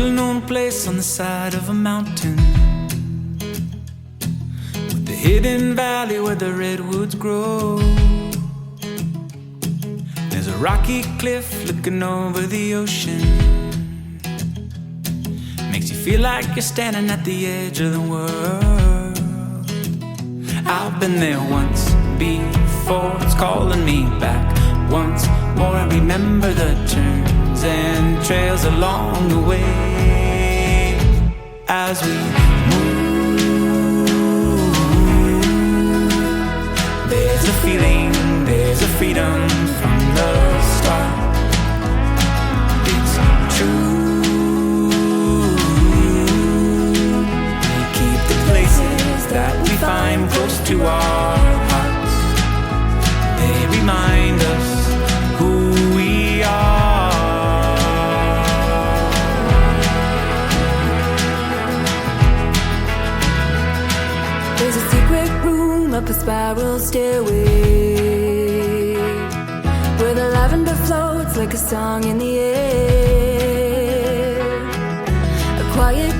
little known place on the side of a mountain, with the hidden valley where the redwoods grow. There's a rocky cliff looking over the ocean, makes you feel like you're standing at the edge of the world. I've been there once before, it's calling me back once more. I remember the turns and trails along the way as we move. There's a feeling, there's a freedom from the start. It's true. We keep the places that we find close to our hearts. They remind us who we are. There's a secret room up a spiral stairway, where the lavender floats like a song in the air. A quiet